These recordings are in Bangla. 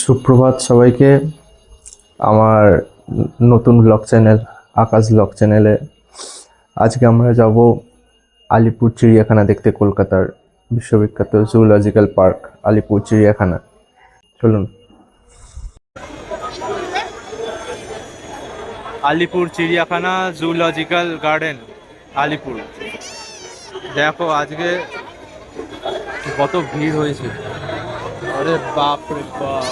সুপ্রভাত সবাইকে। আমার নতুন ব্লগ চ্যানেল আকাশ ব্লগ চ্যানেলে আজকে আমরা যাব আলিপুর চিড়িয়াখানা দেখতে। কলকাতার বিশ্ববিখ্যাত জুলজিক্যাল পার্ক আলিপুর চিড়িয়াখানা। চলুন। আলিপুর চিড়িয়াখানা জুলজিক্যাল গার্ডেন আলিপুর। দেখো আজকে কত ভিড় হয়েছে, আরে বাপ রে বাপ,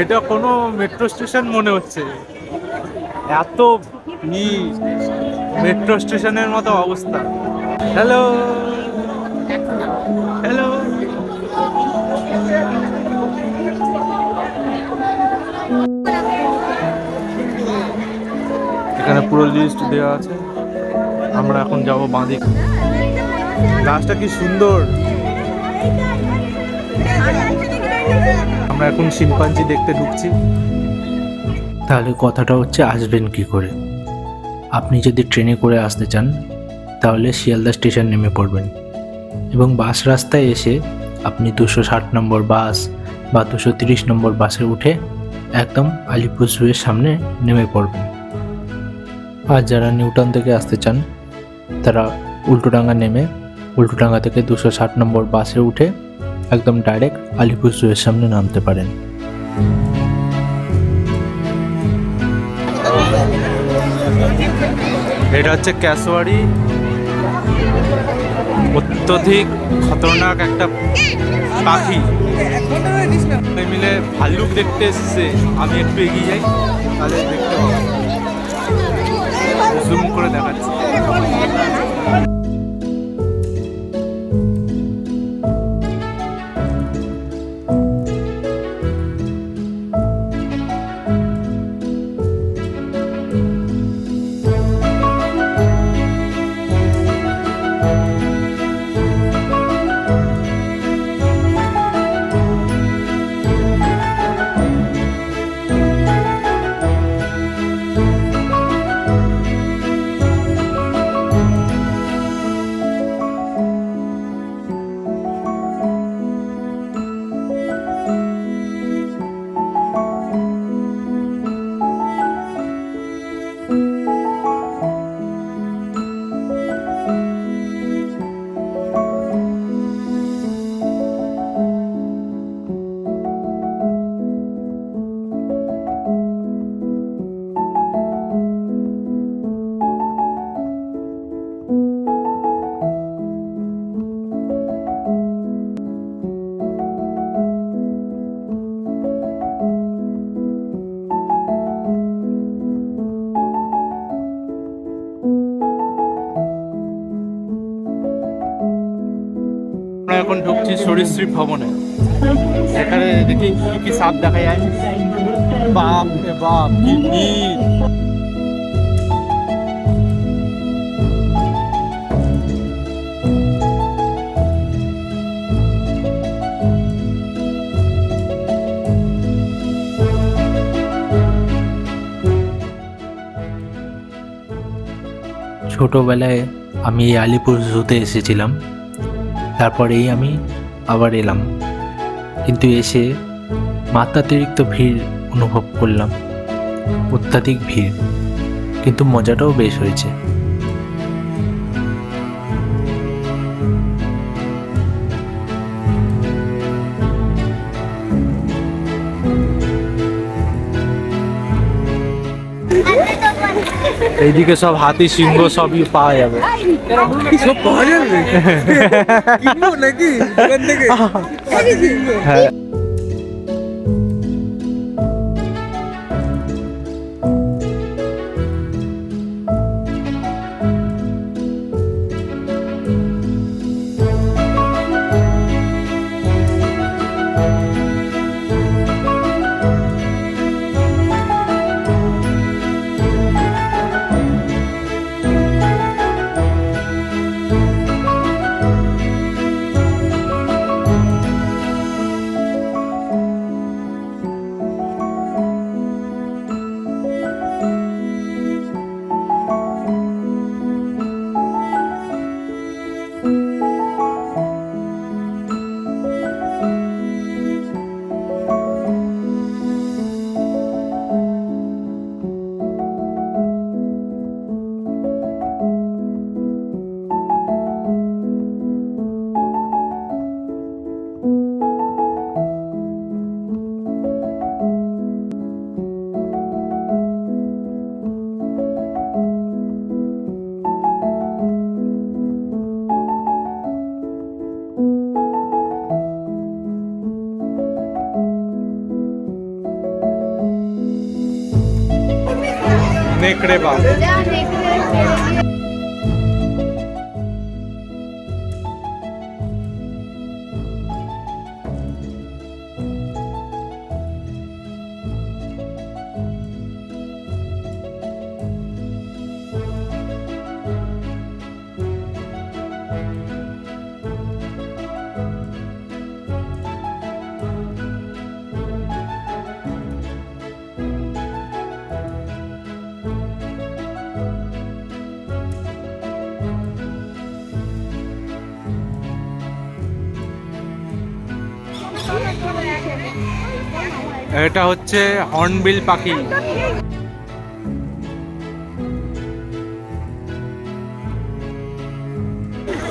এটা কোনো মেট্রো স্টেশন মনে হচ্ছে, এত ভিড়, মেট্রো স্টেশনের মতো অবস্থা। হ্যালো হ্যালো, এখানে পুরো লিস্ট দেওয়া আছে। আমরা এখন যাব বাঁদিকে। গাছটা কি সুন্দর। আমরা এখন শিম্পাঞ্জি দেখতে ঢুকছি। তাহলে কথাটা হচ্ছে আসবেন কি করে। আপনি যদি ট্রেনে করে আসতে চান তাহলে শিয়ালদা স্টেশন নেমে পড়বেন এবং বাস রাস্তায় এসে আপনি 260 নম্বর বাস বা 230 নম্বর বাসে উঠে একদম আলিপুর জুয়ের সামনে নেমে পড়বেন। আর যারা নিউটাউন থেকে আসতে চান তারা উল্টোডাঙ্গা নেমে উল্টোডাঙ্গা থেকে 260 নম্বর বাসে উঠে একদম ডাইরেক্ট আলিপুর জুয়ের সামনে নামতে পারেন। এটা হচ্ছে ক্যাসোয়ারি, অত্যধিক খতরনাক একটা পাখি। মিলে ভাল্লুক দেখতে এসেছে। আমি একটু এগিয়ে যাই, তাহলে দেখতে পাবো। জুম করে দেখাচ্ছি। আমরা এখন ঢুকছি সরীসৃপ ভবনে। এখানে দেখি কি কি সাপ দেখা যায়। বাপ রে বাপ, কি ভিড়। ছোটোবেলায় আমি এই আলিপুর জুতে এসেছিলাম, তারপরেই আমি আবার এলাম, কিন্তু এসে মাত্রাতিরিক্ত ভিড় অনুভব করলাম, অত্যাধিক ভিড়, কিন্তু মজাটাও বেশ হয়েছে। এইদিকে সব হাতি, সিংহ সবই পাওয়া যাবে। সব পাওয়া যাবে কিনবো নাকি দোকান থেকে? হ্যাঁ, নেকড়ে বাঘ। এটা হচ্ছে হর্নবিল পাখি।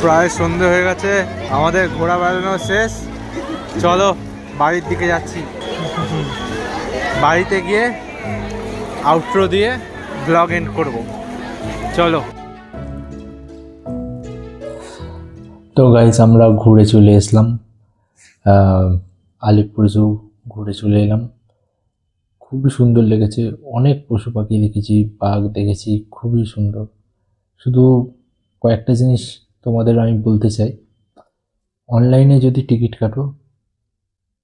প্রায় সন্ধে হয়ে গেছে, আমাদের ঘোরা বেড়ানো শেষ। চলো বাড়ির দিকে যাচ্ছি। বাড়িতে গিয়ে আউটরো দিয়ে ব্লগ এন্ড করব। চলো। তো গাইজ আমরা ঘুরে চলে এসলাম, আলিপুর জু ঘুরে চলে এলাম। খুবই সুন্দর লেগেছে, অনেক পশু পাখি দেখেছি, বাঘ দেখেছি, খুবই সুন্দর। শুধু কয়েকটা জিনিস তোমাদের আমি বলতে চাই, অনলাইনে যদি টিকিট কাটো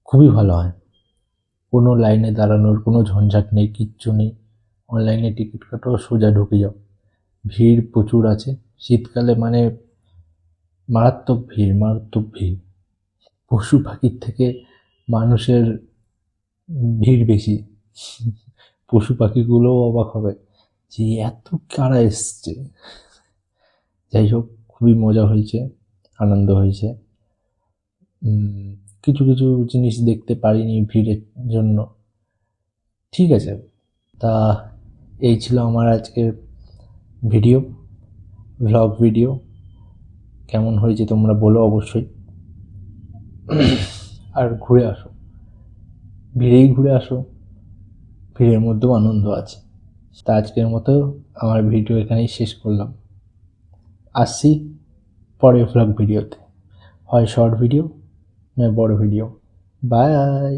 খুবই ভালো হয়, কোনো লাইনে দাঁড়ানোর কোনো ঝঞ্ঝাট নেই, কিচ্ছু নেই। অনলাইনে টিকিট কাটো, সোজা ঢুকে যাও। ভিড় প্রচুর আছে, শীতকালে মানে মারাত্মক ভিড়, মারাত্মক ভিড়। পশু পাখির থেকে মানুষের ভিড় বেশি। পশু পাখিগুলোও অবাক হবে যে এত কারা এসছে। যাই হোক, খুবই মজা হয়েছে, আনন্দ হয়েছে। কিছু কিছু জিনিস দেখতে পারিনি ভিড়ের জন্য, ঠিক আছে। তা এই ছিল আমার আজকের ভিডিও, ভ্লগ ভিডিও। কেমন হয়েছে তোমরা বলো অবশ্যই। আর ঘুরে আসো, ভিড়েই ঘুরে আসো, ভিড়ের মধ্যেও আনন্দ আছে। তা আজকের মতো আমার ভিডিও এখানেই শেষ করলাম। আসছি পরের ভ্লগ ভিডিওতে, হয় শর্ট ভিডিও নয় বড় ভিডিও। বাই।